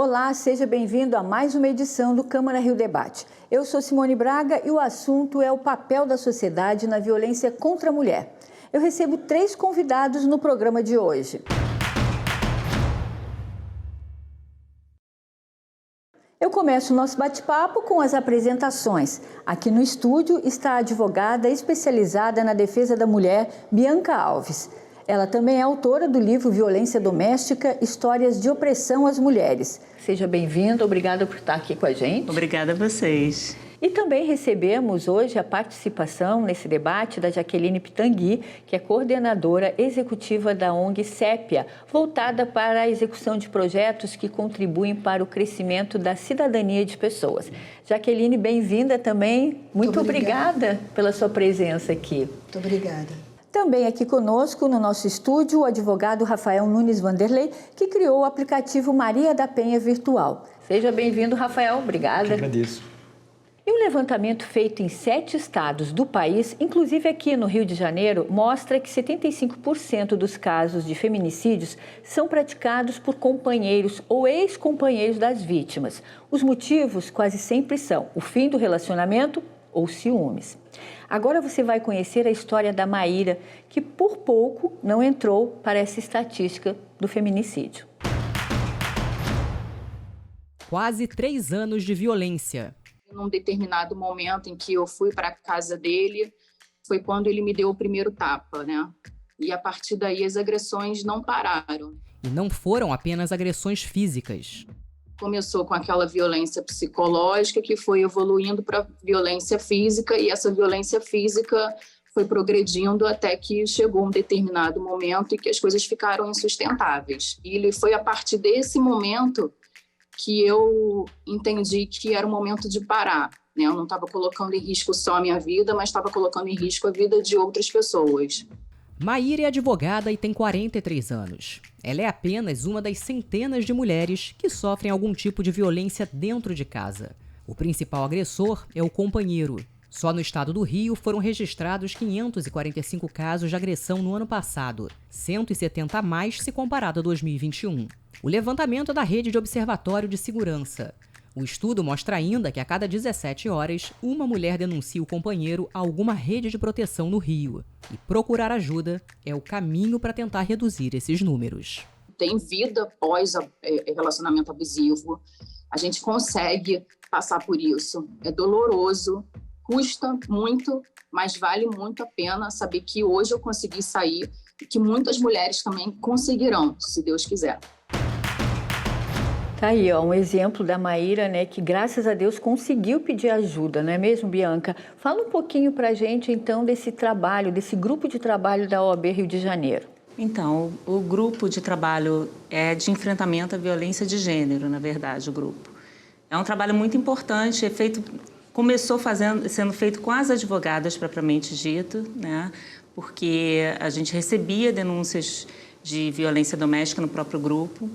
Olá, seja bem-vindo a mais uma edição do Câmara Rio Debate. Eu sou Simone Braga e o assunto é o papel da sociedade na violência contra a mulher. Eu recebo 3 convidados no programa de hoje. Eu começo o nosso bate-papo com as apresentações. Aqui no estúdio está a advogada especializada na defesa da mulher, Bianca Alves. Ela também é autora do livro Violência Doméstica, Histórias de Opressão às Mulheres. Seja bem-vinda, obrigada por estar aqui com a gente. Obrigada a vocês. E também recebemos hoje a participação nesse debate da Jaqueline Pitangui, que é coordenadora executiva da ONG Sépia, voltada para a execução de projetos que contribuem para o crescimento da cidadania de pessoas. Jaqueline, bem-vinda também. Muito obrigada pela sua presença aqui. Muito obrigada. Também aqui conosco, no nosso estúdio, o advogado Rafael Nunes Vanderlei, que criou o aplicativo Maria da Penha Virtual. Seja bem-vindo, Rafael. Obrigada. Eu agradeço. E um levantamento feito em 7 estados do país, inclusive aqui no Rio de Janeiro, mostra que 75% dos casos de feminicídios são praticados por companheiros ou ex-companheiros das vítimas. Os motivos quase sempre são o fim do relacionamento ou ciúmes. Agora você vai conhecer a história da Maíra, que por pouco não entrou para essa estatística do feminicídio. Quase 3 anos de violência. Num determinado momento em que eu fui para a casa dele, foi quando ele me deu o primeiro tapa, né? E a partir daí as agressões não pararam. E não foram apenas agressões físicas. Começou com aquela violência psicológica que foi evoluindo para violência física, e essa violência física foi progredindo até que chegou um determinado momento em que as coisas ficaram insustentáveis. E foi a partir desse momento que eu entendi que era o momento de parar, né? Eu não estava colocando em risco só a minha vida, mas estava colocando em risco a vida de outras pessoas. Maíra é advogada e tem 43 anos. Ela é apenas uma das centenas de mulheres que sofrem algum tipo de violência dentro de casa. O principal agressor é o companheiro. Só no estado do Rio foram registrados 545 casos de agressão no ano passado, 170 a mais se comparado a 2021. O levantamento é da Rede de Observatório de Segurança. O estudo mostra ainda que a cada 17 horas, uma mulher denuncia o companheiro a alguma rede de proteção no Rio. E procurar ajuda é o caminho para tentar reduzir esses números. Tem vida após relacionamento abusivo. A gente consegue passar por isso. É doloroso, custa muito, mas vale muito a pena saber que hoje eu consegui sair e que muitas mulheres também conseguirão, se Deus quiser. Tá aí, ó, um exemplo da Maíra, né, que graças a Deus conseguiu pedir ajuda, não é mesmo, Bianca? Fala um pouquinho pra gente, então, desse trabalho, desse grupo de trabalho da OAB Rio de Janeiro. Então, o grupo de trabalho é de enfrentamento à violência de gênero, na verdade, o grupo. É um trabalho muito importante, começou sendo feito com as advogadas propriamente dito, né, porque a gente recebia denúncias de violência doméstica no próprio grupo.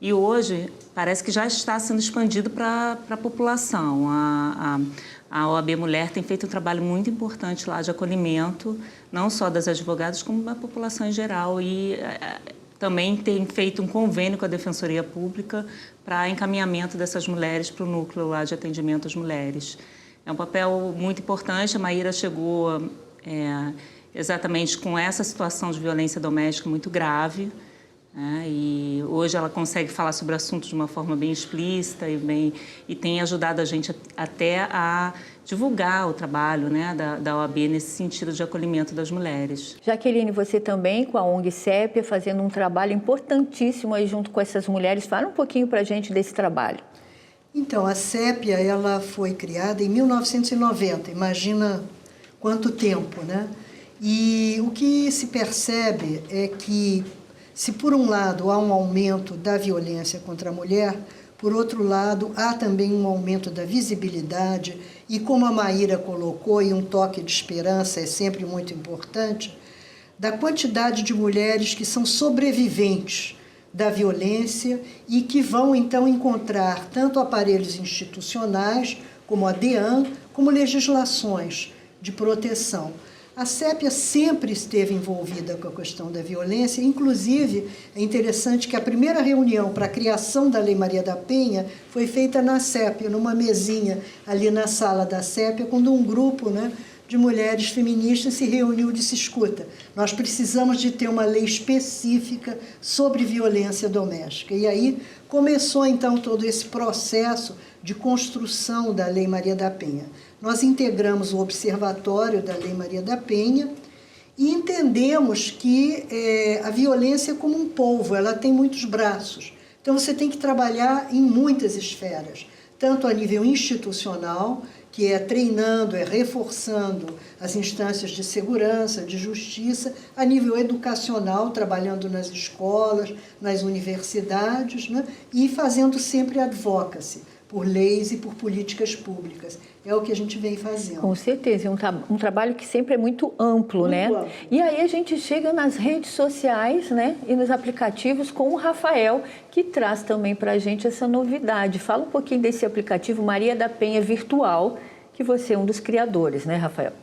E hoje parece que já está sendo expandido para a população. A OAB Mulher tem feito um trabalho muito importante lá de acolhimento, não só das advogadas, como da população em geral. E também tem feito um convênio com a Defensoria Pública para encaminhamento dessas mulheres para o núcleo lá de atendimento às mulheres. É um papel muito importante. A Maíra chegou exatamente com essa situação de violência doméstica muito grave. E hoje ela consegue falar sobre o assunto de uma forma bem explícita e tem ajudado a gente até a divulgar o trabalho, né, da OAB nesse sentido de acolhimento das mulheres. Jaqueline, você também com a ONG Sépia fazendo um trabalho importantíssimo aí junto com essas mulheres. Fala um pouquinho para a gente desse trabalho. Então, a Sépia ela foi criada em 1990, imagina quanto tempo, né? E o que se percebe é que se, por um lado, há um aumento da violência contra a mulher, por outro lado, há também um aumento da visibilidade e, como a Maíra colocou, e um toque de esperança é sempre muito importante, da quantidade de mulheres que são sobreviventes da violência e que vão, então, encontrar tanto aparelhos institucionais, como a DEAN, como legislações de proteção. A CEPIA sempre esteve envolvida com a questão da violência, inclusive é interessante que a primeira reunião para a criação da Lei Maria da Penha foi feita na CEPIA, numa mesinha ali na sala da CEPIA, quando um grupo, né, de mulheres feministas se reuniu e disse: escuta, nós precisamos de ter uma lei específica sobre violência doméstica. E aí começou então todo esse processo de construção da Lei Maria da Penha. Nós integramos o Observatório da Lei Maria da Penha e entendemos que a violência é como um polvo, ela tem muitos braços. Então você tem que trabalhar em muitas esferas, tanto a nível institucional, que é treinando, é reforçando as instâncias de segurança, de justiça, a nível educacional, trabalhando nas escolas, nas universidades, né? E fazendo sempre advocacy por leis e por políticas públicas. É o que a gente vem fazendo. Com certeza, é um trabalho que sempre é muito amplo, né? Amplo. E aí a gente chega nas redes sociais, né, e nos aplicativos com o Rafael, que traz também para a gente essa novidade. Fala um pouquinho desse aplicativo Maria da Penha Virtual, que você é um dos criadores, né, Rafael?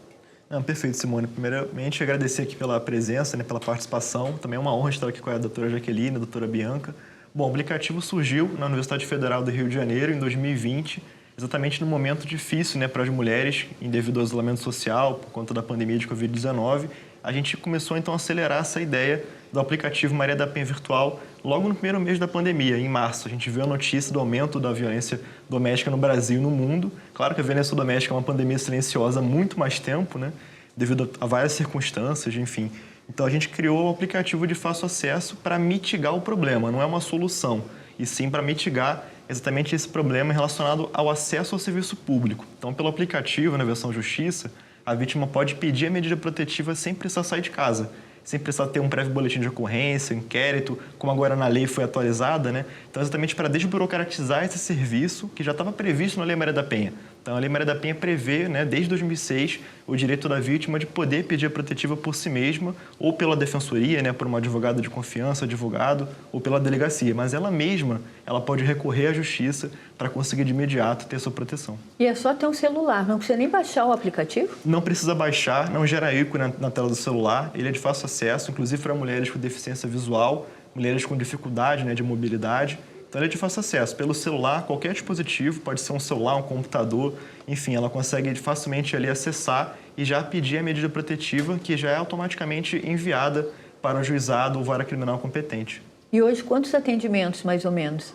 Não, perfeito, Simone. Primeiramente, agradecer aqui pela presença, né, pela participação. Também é uma honra estar aqui com a doutora Jaqueline, a doutora Bianca. Bom, o aplicativo surgiu na Universidade Federal do Rio de Janeiro em 2020, exatamente no momento difícil, né, para as mulheres, devido ao isolamento social, por conta da pandemia de Covid-19. A gente começou, então, a acelerar essa ideia do aplicativo Maria da Penha Virtual logo no primeiro mês da pandemia, em março. A gente viu a notícia do aumento da violência doméstica no Brasil e no mundo. Claro que a violência doméstica é uma pandemia silenciosa há muito mais tempo, né, devido a várias circunstâncias, enfim. Então, a gente criou o aplicativo de fácil acesso para mitigar o problema, não é uma solução, e sim para mitigar exatamente esse problema relacionado ao acesso ao serviço público. Então, pelo aplicativo, na versão Justiça, a vítima pode pedir a medida protetiva sem precisar sair de casa, sem precisar ter um prévio boletim de ocorrência, inquérito, como agora na lei foi atualizada, né? Então, exatamente para desburocratizar esse serviço que já estava previsto na Lei Maria da Penha. Então, a Lei Maria da Penha prevê, né, desde 2006, o direito da vítima de poder pedir a protetiva por si mesma ou pela defensoria, né, por uma advogada de confiança, advogado, ou pela delegacia. Mas ela mesma, ela pode recorrer à justiça para conseguir de imediato ter sua proteção. E é só ter um celular, não precisa nem baixar o aplicativo? Não precisa baixar, não gera ícone na tela do celular. Ele é de fácil acesso, inclusive para mulheres com deficiência visual, mulheres com dificuldade, né, de mobilidade. Então, ele é de fácil acesso. Pelo celular, qualquer dispositivo, pode ser um celular, um computador, enfim, ela consegue facilmente ali acessar e já pedir a medida protetiva, que já é automaticamente enviada para o juizado ou vara criminal competente. E hoje, quantos atendimentos, mais ou menos?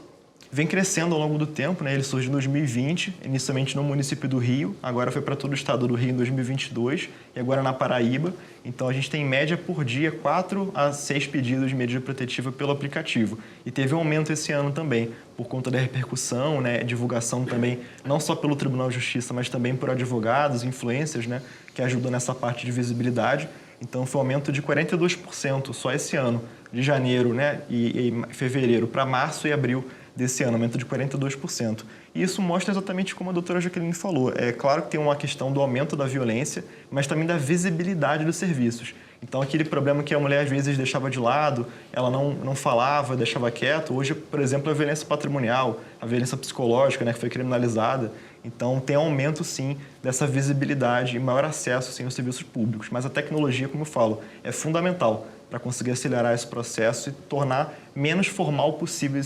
Vem crescendo ao longo do tempo, né? Ele surgiu em 2020, inicialmente no município do Rio, agora foi para todo o estado do Rio em 2022 e agora na Paraíba. Então, a gente tem, em média, por dia, 4 a 6 pedidos de medida protetiva pelo aplicativo. E teve um aumento esse ano também, por conta da repercussão, né? Divulgação também, não só pelo Tribunal de Justiça, mas também por advogados, influencers, né? Que ajudam nessa parte de visibilidade. Então, foi um aumento de 42% só esse ano, de janeiro, né? e fevereiro para março e abril desse ano, aumento de 42%. E isso mostra exatamente como a doutora Jaqueline falou. É claro que tem uma questão do aumento da violência, mas também da visibilidade dos serviços. Então, aquele problema que a mulher, às vezes, deixava de lado, ela não falava, deixava quieto. Hoje, por exemplo, a violência patrimonial, a violência psicológica, né, que foi criminalizada. Então, tem aumento, sim, dessa visibilidade e maior acesso, sim, aos serviços públicos. Mas a tecnologia, como eu falo, é fundamental para conseguir acelerar esse processo e tornar menos formal possível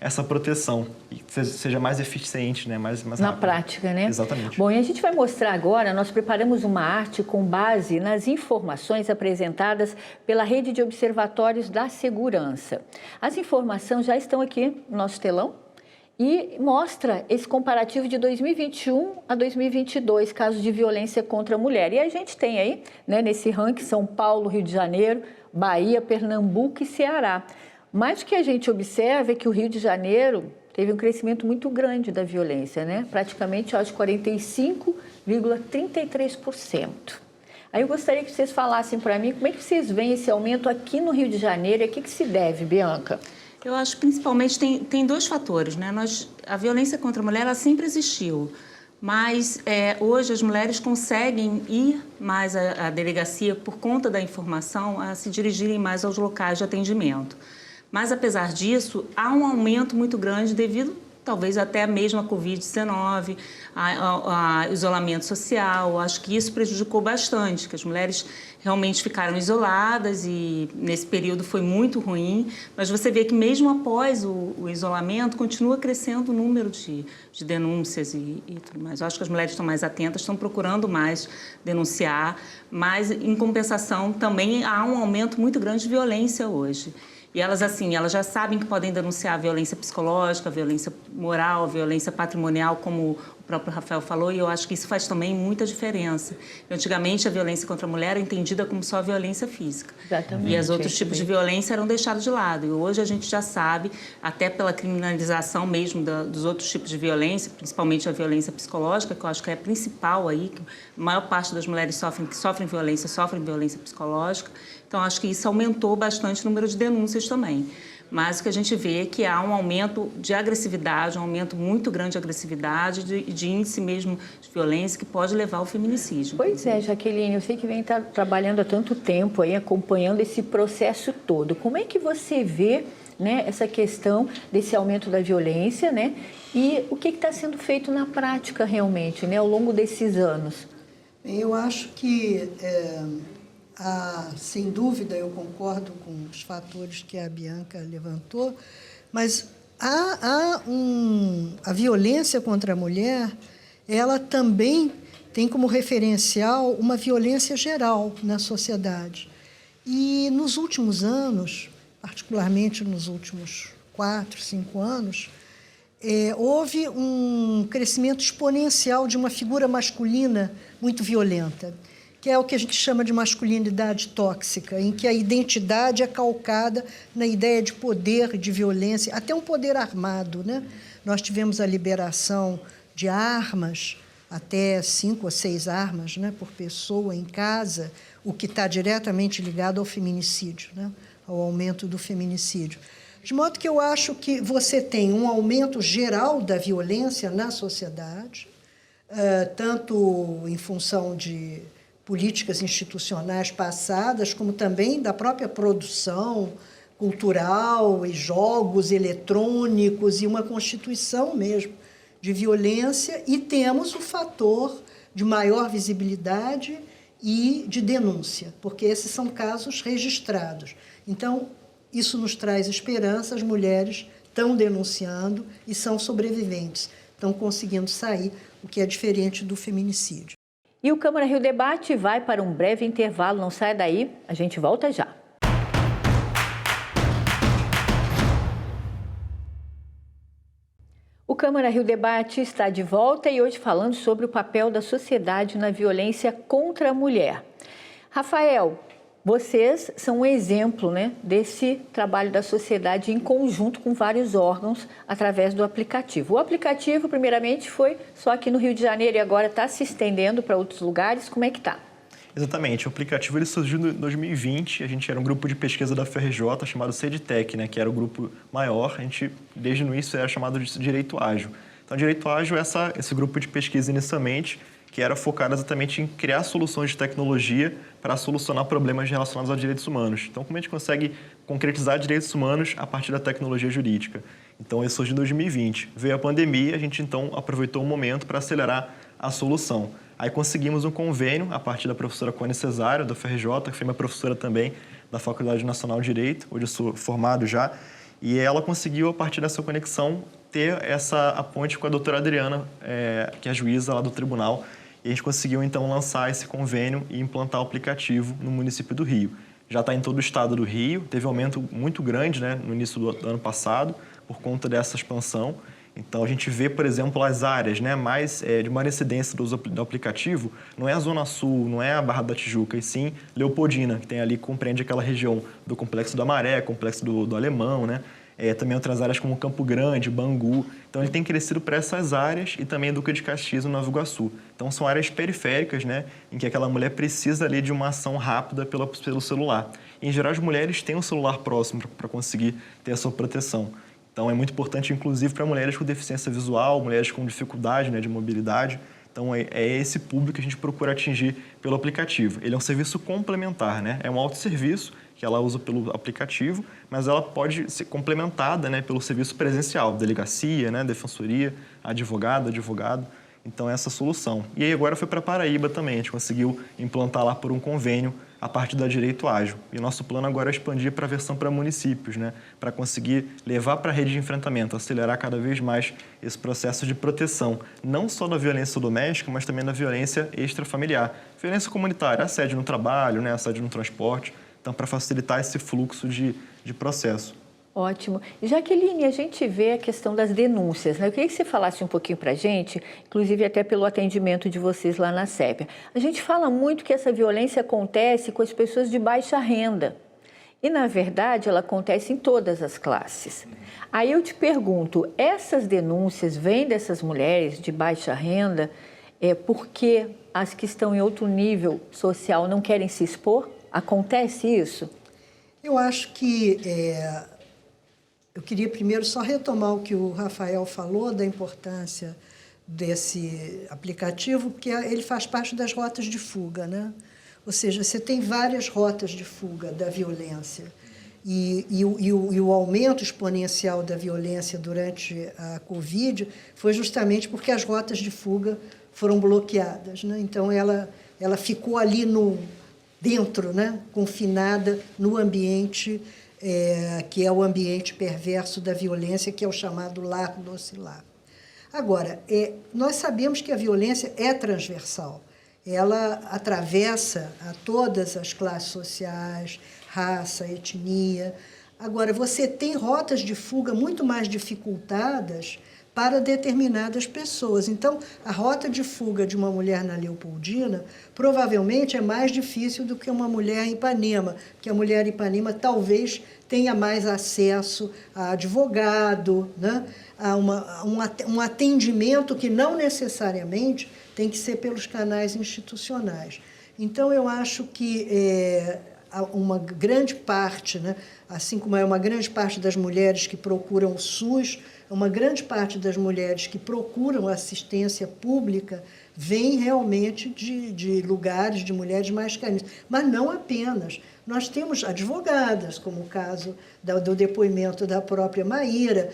essa proteção e seja mais eficiente, né? mais rápido. Na prática, né? Exatamente. Bom, e a gente vai mostrar agora, nós preparamos uma arte com base nas informações apresentadas pela Rede de Observatórios da Segurança. As informações já estão aqui no nosso telão e mostra esse comparativo de 2021 a 2022, casos de violência contra a mulher. E a gente tem aí, né, nesse ranking, São Paulo, Rio de Janeiro, Bahia, Pernambuco e Ceará. Mas o que a gente observa é que o Rio de Janeiro teve um crescimento muito grande da violência, né? Praticamente, acho, 45,33%. Aí eu gostaria que vocês falassem para mim como é que vocês veem esse aumento aqui no Rio de Janeiro e a que se deve, Bianca? Eu acho que principalmente tem dois fatores, né? A violência contra a mulher ela sempre existiu, mas hoje as mulheres conseguem ir mais à delegacia por conta da informação, a se dirigirem mais aos locais de atendimento. Mas, apesar disso, há um aumento muito grande devido talvez até mesmo a Covid-19, isolamento social. Acho que isso prejudicou bastante, que as mulheres realmente ficaram isoladas e nesse período foi muito ruim, mas você vê que mesmo após o isolamento continua crescendo o número de denúncias e tudo mais. Eu acho que as mulheres estão mais atentas, estão procurando mais denunciar, mas em compensação também há um aumento muito grande de violência hoje. E elas, assim, elas já sabem que podem denunciar a violência psicológica, a violência moral, a violência patrimonial, como o próprio Rafael falou, e eu acho que isso faz também muita diferença. Antigamente, a violência contra a mulher era entendida como só a violência física. Exatamente. E os outros tipos de violência eram deixados de lado. E hoje a gente já sabe, até pela criminalização mesmo dos outros tipos de violência, principalmente a violência psicológica, que eu acho que é a principal aí, que a maior parte das mulheres que sofrem violência psicológica. Então, acho que isso aumentou bastante o número de denúncias também. Mas o que a gente vê é que há um aumento de agressividade, um aumento muito grande de agressividade, de índice mesmo de violência que pode levar ao feminicídio. Pois é, Jaqueline, eu sei que vem trabalhando há tanto tempo aí, acompanhando esse processo todo. Como é que você vê, né, essa questão desse aumento da violência, né? E o que está sendo feito na prática realmente, né, ao longo desses anos? Eu acho que... sem dúvida, eu concordo com os fatores que a Bianca levantou, mas a violência contra a mulher, ela também tem como referencial uma violência geral na sociedade. E nos últimos anos, particularmente nos últimos 4, 5 anos, houve um crescimento exponencial de uma figura masculina muito violenta, que é o que a gente chama de masculinidade tóxica, em que a identidade é calcada na ideia de poder, de violência, até um poder armado, né? Nós tivemos a liberação de armas, até 5 ou 6 armas, né, por pessoa em casa, o que está diretamente ligado ao feminicídio, né, ao aumento do feminicídio. De modo que eu acho que você tem um aumento geral da violência na sociedade, tanto em função de políticas institucionais passadas, como também da própria produção cultural e jogos eletrônicos e uma constituição mesmo de violência, e temos o fator de maior visibilidade e de denúncia, porque esses são casos registrados. Então, isso nos traz esperança, as mulheres estão denunciando e são sobreviventes, estão conseguindo sair, o que é diferente do feminicídio. E o Câmara Rio Debate vai para um breve intervalo, não saia daí, a gente volta já. O Câmara Rio Debate está de volta e hoje falando sobre o papel da sociedade na violência contra a mulher. Rafael, vocês são um exemplo, né, desse trabalho da sociedade em conjunto com vários órgãos através do aplicativo. O aplicativo, primeiramente, foi só aqui no Rio de Janeiro e agora está se estendendo para outros lugares. Como é que está? Exatamente. O aplicativo ele surgiu em 2020. A gente era um grupo de pesquisa da FRJ chamado CEDTEC, né, que era o grupo maior. A gente, desde o início, era chamado de Direito Ágil. Então, Direito Ágil é esse grupo de pesquisa inicialmente, que era focado exatamente em criar soluções de tecnologia para solucionar problemas relacionados a direitos humanos. Então, como a gente consegue concretizar direitos humanos a partir da tecnologia jurídica? Então, isso surgiu em 2020. Veio a pandemia, a gente, então, aproveitou o momento para acelerar a solução. Aí conseguimos um convênio a partir da professora Cone Cesário, da FRJ, que foi minha professora também da Faculdade Nacional de Direito, hoje eu sou formado já, e ela conseguiu, a partir dessa conexão, ter a ponte com a doutora Adriana, que é a juíza lá do tribunal, e a gente conseguiu, então, lançar esse convênio e implantar o aplicativo no município do Rio. Já está em todo o estado do Rio, teve um aumento muito grande, né, no início do ano passado, por conta dessa expansão. Então, a gente vê, por exemplo, as áreas, né, mais de maior incidência do aplicativo, não é a Zona Sul, não é a Barra da Tijuca, e sim Leopoldina, que tem ali, compreende aquela região do Complexo da Maré, Complexo do Alemão, né? Também outras áreas como Campo Grande, Bangu. Então, ele tem crescido para essas áreas e também Duque de Caxias, no Nova Iguaçu. Então, são áreas periféricas, né, em que aquela mulher precisa ali de uma ação rápida pelo celular. E, em geral, as mulheres têm um celular próximo para conseguir ter a sua proteção. Então, é muito importante, inclusive, para mulheres com deficiência visual, mulheres com dificuldade, né, de mobilidade. Então, é esse público que a gente procura atingir pelo aplicativo. Ele é um serviço complementar, né? É um autosserviço que ela usa pelo aplicativo, mas ela pode ser complementada, né, pelo serviço presencial, delegacia, né, defensoria, advogado. Então, essa solução. E aí agora foi para Paraíba também, a gente conseguiu implantar lá por um convênio a parte da Direito Ágil. E o nosso plano agora é expandir para a versão para municípios, né, para conseguir levar para a rede de enfrentamento, acelerar cada vez mais esse processo de proteção, não só da violência doméstica, mas também da violência extrafamiliar. Violência comunitária, assédio no trabalho, né, assédio no transporte. Então, para facilitar esse fluxo de processo. Ótimo. E Jaqueline, a gente vê a questão das denúncias, né? Eu queria que você falasse um pouquinho para a gente, inclusive até pelo atendimento de vocês lá na SEPIA. A gente fala muito que essa violência acontece com as pessoas de baixa renda. E, na verdade, ela acontece em todas as classes. Aí eu te pergunto, essas denúncias vêm dessas mulheres de baixa renda porque as que estão em outro nível social não querem se expor? Acontece isso? Eu acho que eu queria primeiro só retomar o que o Rafael falou da importância desse aplicativo, porque ele faz parte das rotas de fuga, né? Ou seja, você tem várias rotas de fuga da violência. E o aumento exponencial da violência durante a Covid foi justamente porque as rotas de fuga foram bloqueadas, né? Então, ela ficou ali dentro, né? Confinada no ambiente que é o ambiente perverso da violência, que é o chamado lar docilar. Agora, nós sabemos que a violência é transversal. Ela atravessa a todas as classes sociais, raça, etnia. Agora, você tem rotas de fuga muito mais dificultadas para determinadas pessoas. Então, a rota de fuga de uma mulher na Leopoldina provavelmente é mais difícil do que uma mulher em Ipanema, porque a mulher em Ipanema talvez tenha mais acesso a advogado, né? A um atendimento que não necessariamente tem que ser pelos canais institucionais. Então, eu acho que uma grande parte, né? Assim como é uma grande parte das mulheres que procuram o SUS, uma grande parte das mulheres que procuram assistência pública vem realmente de lugares de mulheres mais carentes. Mas não apenas. Nós temos advogadas, como o caso do depoimento da própria Maíra,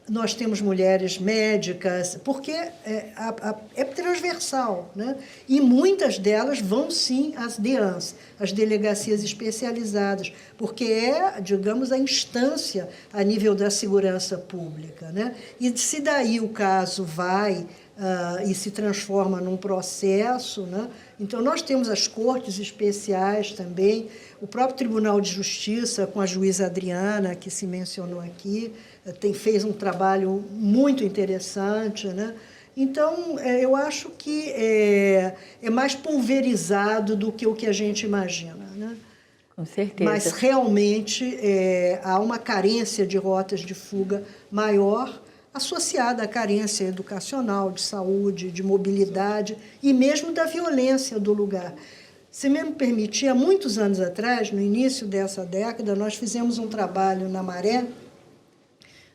nós temos mulheres médicas, porque é transversal, né? E muitas delas vão, sim, às DEANs, as delegacias especializadas, porque digamos, a instância a nível da segurança pública, né? E se daí o caso vai e se transforma num processo, né? Então, nós temos as cortes especiais também, o próprio Tribunal de Justiça, com a juíza Adriana, que se mencionou aqui, fez um trabalho muito interessante, né? Então, eu acho que é mais pulverizado do que o que a gente imagina, né? Com certeza. Mas, realmente, há uma carência de rotas de fuga maior, associada à carência educacional, de saúde, de mobilidade e mesmo da violência do lugar. Se me permitir, há muitos anos atrás, no início dessa década, nós fizemos um trabalho na Maré,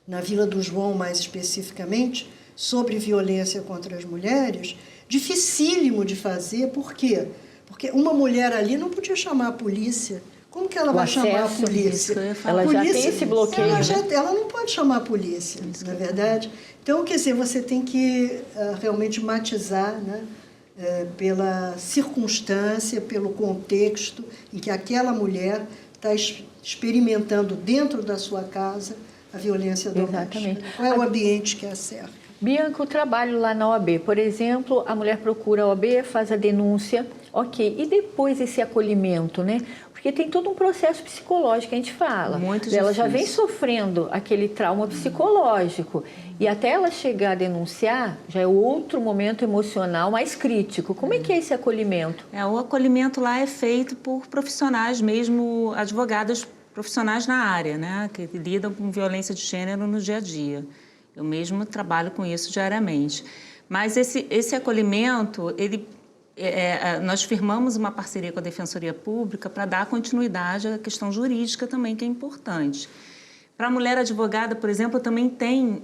na Vila do João mais especificamente, sobre violência contra as mulheres, dificílimo de fazer. Por quê? Porque uma mulher ali não podia chamar a polícia. Como que ela vai chamar a polícia? Ela já tem esse bloqueio. Ela não pode chamar a polícia, na verdade. Então, quer dizer, você tem que realmente matizar, né, pela circunstância, pelo contexto em que aquela mulher está experimentando dentro da sua casa a violência doméstica. Exatamente. Qual é o ambiente que a cerca? Bianca, o trabalho lá na OAB, por exemplo, a mulher procura a OAB, faz a denúncia, ok, e depois esse acolhimento, né? Porque tem todo um processo psicológico que a gente fala. Muito difícil. Ela já vem sofrendo aquele trauma psicológico e até ela chegar a denunciar, já é outro momento emocional mais crítico. Como é que é esse acolhimento? O acolhimento lá é feito por profissionais mesmo, advogados profissionais na área, né? Que lidam com violência de gênero no dia a dia. Eu mesmo trabalho com isso diariamente. Mas esse acolhimento, nós firmamos uma parceria com a Defensoria Pública para dar continuidade à questão jurídica também, que é importante. Para a mulher advogada, por exemplo, também tem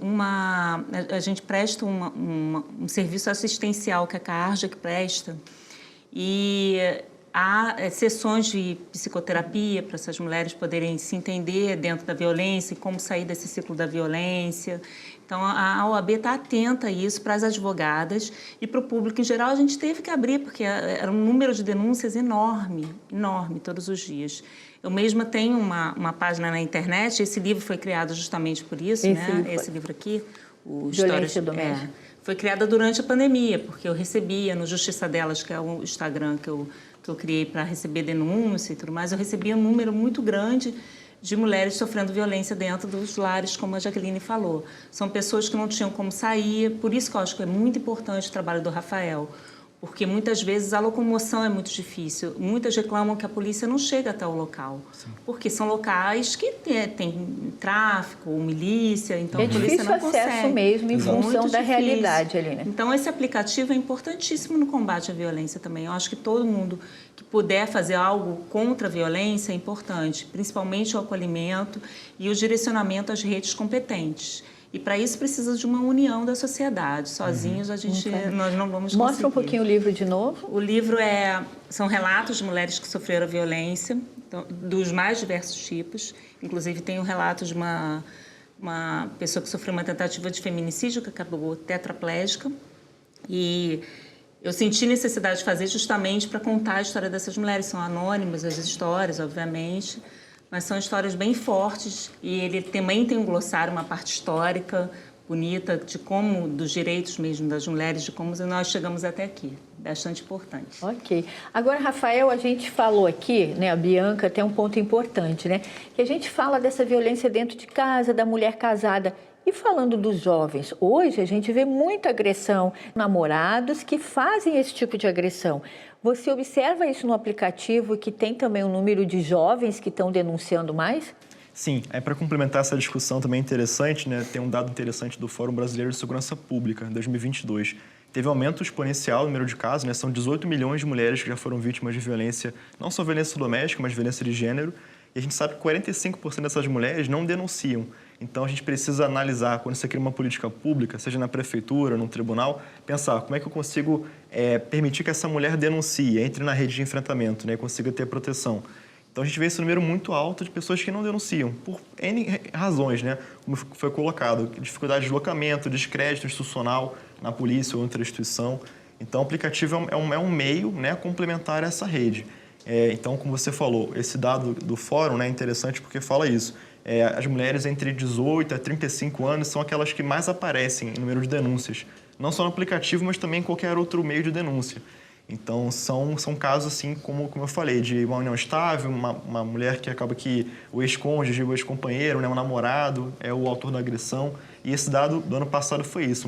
a gente presta um serviço assistencial que a CAARJA que presta, e há sessões de psicoterapia para essas mulheres poderem se entender dentro da violência e como sair desse ciclo da violência. Então, a OAB está atenta a isso para as advogadas e para o público em geral. A gente teve que abrir, porque era um número de denúncias enorme, todos os dias. Eu mesma tenho uma página na internet, esse livro foi criado justamente por isso, esse livro aqui, o Violência Doméstica. Foi criada durante a pandemia, porque eu recebia no Justiça Delas, que é o Instagram que eu criei para receber denúncia e tudo mais, eu recebia um número muito grande de mulheres sofrendo violência dentro dos lares, como a Jaqueline falou. São pessoas que não tinham como sair, por isso que eu acho que é muito importante o trabalho do Rafael, porque muitas vezes a locomoção é muito difícil. Muitas reclamam que a polícia não chega até o local, porque são locais que tem tráfico, milícia, então a polícia não consegue. É difícil acesso mesmo, em função da realidade ali, né? Então, esse aplicativo é importantíssimo no combate à violência também. Eu acho que todo mundo que puder fazer algo contra a violência é importante, principalmente o acolhimento e o direcionamento às redes competentes. E para isso precisa de uma união da sociedade. Sozinhos nós não vamos conseguir. Mostra um pouquinho o livro de novo. O livro são relatos de mulheres que sofreram violência, então, dos mais diversos tipos. Inclusive tem um relato de uma pessoa que sofreu uma tentativa de feminicídio, que acabou tetraplégica. E eu senti necessidade de fazer justamente para contar a história dessas mulheres. São anônimas as histórias, obviamente, mas são histórias bem fortes, e ele também tem um glossário, uma parte histórica bonita dos direitos mesmo das mulheres, de como nós chegamos até aqui. Bastante importante. Ok. Agora, Rafael, a gente falou aqui, né, a Bianca tem um ponto importante, né, que a gente fala dessa violência dentro de casa, da mulher casada. E falando dos jovens, hoje a gente vê muita agressão, namorados que fazem esse tipo de agressão. Você observa isso no aplicativo, que tem também um número de jovens que estão denunciando mais? Sim, para complementar essa discussão também interessante, né, tem um dado interessante do Fórum Brasileiro de Segurança Pública, em 2022. Teve um aumento exponencial no número de casos, né, são 18 milhões de mulheres que já foram vítimas de violência, não só violência doméstica, mas violência de gênero. E a gente sabe que 45% dessas mulheres não denunciam. Então, a gente precisa analisar, quando você cria uma política pública, seja na prefeitura, no tribunal, pensar como é que eu consigo permitir que essa mulher denuncie, entre na rede de enfrentamento, né, e consiga ter proteção. Então, a gente vê esse número muito alto de pessoas que não denunciam, por N razões, né, como foi colocado, dificuldade de deslocamento, descrédito institucional na polícia ou outra instituição. Então, o aplicativo é um meio, né, complementar a essa rede. Então, como você falou, esse dado do fórum, né, é interessante porque fala isso. As mulheres entre 18 a 35 anos são aquelas que mais aparecem em número de denúncias. Não só no aplicativo, mas também em qualquer outro meio de denúncia. Então, são casos, assim, como eu falei, de uma união estável, uma mulher que acaba que o ex-cônjuge, o ex-companheiro, né, o namorado, é o autor da agressão. E esse dado do ano passado foi isso.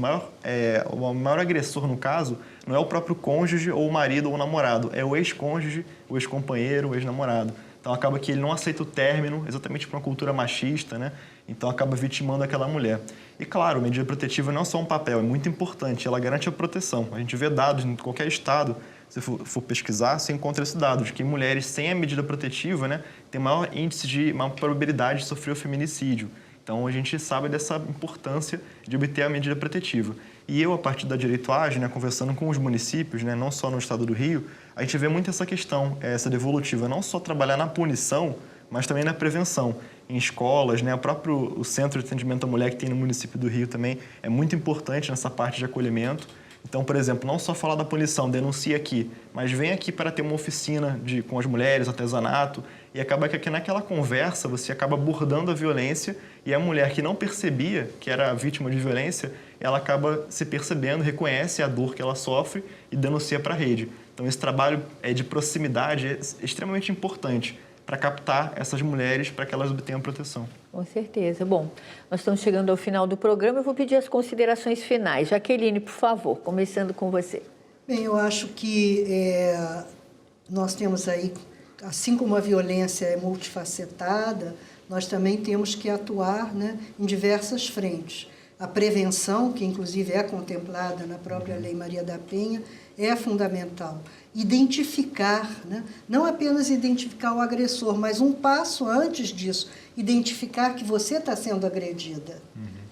O maior agressor, no caso, não é o próprio cônjuge ou o marido ou o namorado, é o ex-cônjuge, o ex-companheiro, o ex-namorado. Então, acaba que ele não aceita o término, exatamente por uma cultura machista, né? Então, acaba vitimando aquela mulher. E, claro, a medida protetiva não é só um papel, é muito importante, ela garante a proteção. A gente vê dados em qualquer estado, se for pesquisar, você encontra esse dado de que mulheres sem a medida protetiva, né, têm maior índice maior probabilidade de sofrer o feminicídio. Então, a gente sabe dessa importância de obter a medida protetiva. E eu, a partir da Direito Ágil, né, conversando com os municípios, né, não só no estado do Rio, a gente vê muito essa questão, essa devolutiva, não só trabalhar na punição, mas também na prevenção. Em escolas, né, o Centro de Atendimento à Mulher que tem no município do Rio também é muito importante nessa parte de acolhimento. Então, por exemplo, não só falar da punição, denuncia aqui, mas vem aqui para ter uma oficina com as mulheres, artesanato, e acaba que aqui naquela conversa você acaba abordando a violência e a mulher que não percebia que era vítima de violência, ela acaba se percebendo, reconhece a dor que ela sofre e denuncia para a rede. Então, esse trabalho de proximidade é extremamente importante para captar essas mulheres para que elas obtenham proteção. Com certeza. Bom, nós estamos chegando ao final do programa. Eu vou pedir as considerações finais. Jaqueline, por favor, começando com você. Bem, eu acho que nós temos aí, assim como a violência é multifacetada, nós também temos que atuar, né, em diversas frentes. A prevenção, que inclusive é contemplada na própria Lei Maria da Penha, é fundamental. Identificar, né? Não apenas identificar o agressor, mas um passo antes disso, identificar que você está sendo agredida.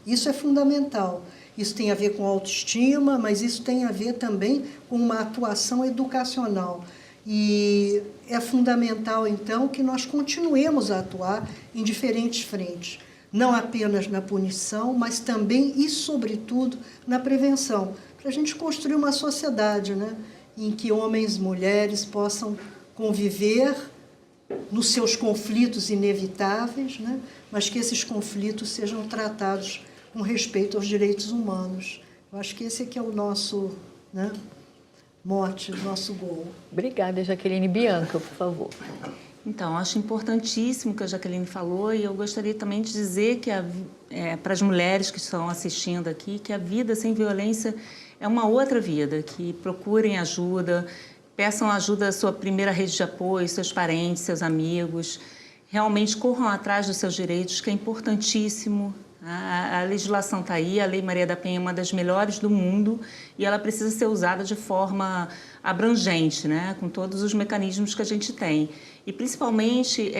Isso é fundamental. Isso tem a ver com autoestima, mas isso tem a ver também com uma atuação educacional. E é fundamental, então, que nós continuemos a atuar em diferentes frentes. Não apenas na punição, mas também e, sobretudo, na prevenção. Para a gente construir uma sociedade, né, em que homens e mulheres possam conviver nos seus conflitos inevitáveis, né, mas que esses conflitos sejam tratados com respeito aos direitos humanos. Eu acho que esse aqui é o nosso, né, mote, o nosso gol. Obrigada, Jaqueline. Bianca, por favor. Então, acho importantíssimo o que a Jaqueline falou e eu gostaria também de dizer que para as mulheres que estão assistindo aqui, que a vida sem violência é uma outra vida, que procurem ajuda, peçam ajuda à sua primeira rede de apoio, seus parentes, seus amigos, realmente corram atrás dos seus direitos, que é importantíssimo. A legislação está aí, a Lei Maria da Penha é uma das melhores do mundo e ela precisa ser usada de forma abrangente, né? Com todos os mecanismos que a gente tem. E, principalmente,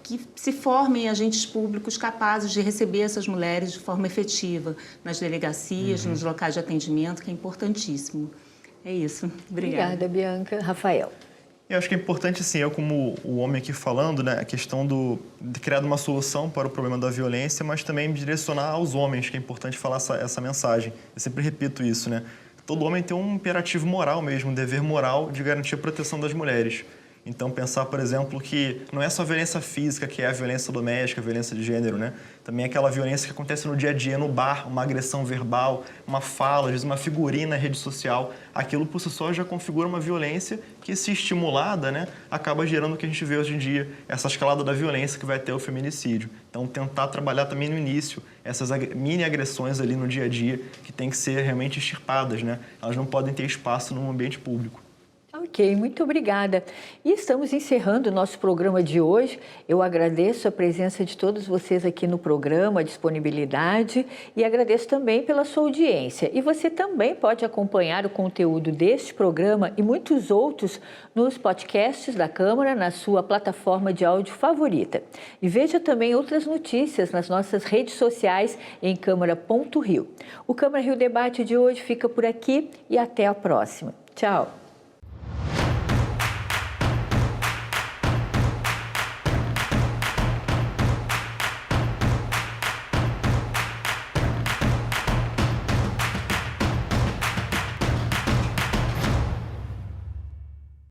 que se formem agentes públicos capazes de receber essas mulheres de forma efetiva nas delegacias, nos locais de atendimento, que é importantíssimo. É isso. Obrigada. Obrigada, Bianca. Rafael. Eu acho que é importante, assim, eu como o homem aqui falando, né, a questão de criar uma solução para o problema da violência, mas também me direcionar aos homens, que é importante falar essa mensagem. Eu sempre repito isso, né? Todo homem tem um imperativo moral mesmo, um dever moral de garantir a proteção das mulheres. Então, pensar, por exemplo, que não é só a violência física, que é a violência doméstica, a violência de gênero, né? Também é aquela violência que acontece no dia a dia, no bar, uma agressão verbal, uma fala, às vezes uma figurinha na rede social. Aquilo, por si só, já configura uma violência que, se estimulada, né, acaba gerando o que a gente vê hoje em dia, essa escalada da violência que vai até o feminicídio. Então, tentar trabalhar também no início essas mini agressões ali no dia a dia, que tem que ser realmente extirpadas, né? Elas não podem ter espaço no ambiente público. Ok, muito obrigada. E estamos encerrando o nosso programa de hoje. Eu agradeço a presença de todos vocês aqui no programa, a disponibilidade e agradeço também pela sua audiência. E você também pode acompanhar o conteúdo deste programa e muitos outros nos podcasts da Câmara, na sua plataforma de áudio favorita. E veja também outras notícias nas nossas redes sociais em Câmara.Rio. O Câmara Rio Debate de hoje fica por aqui e até a próxima. Tchau!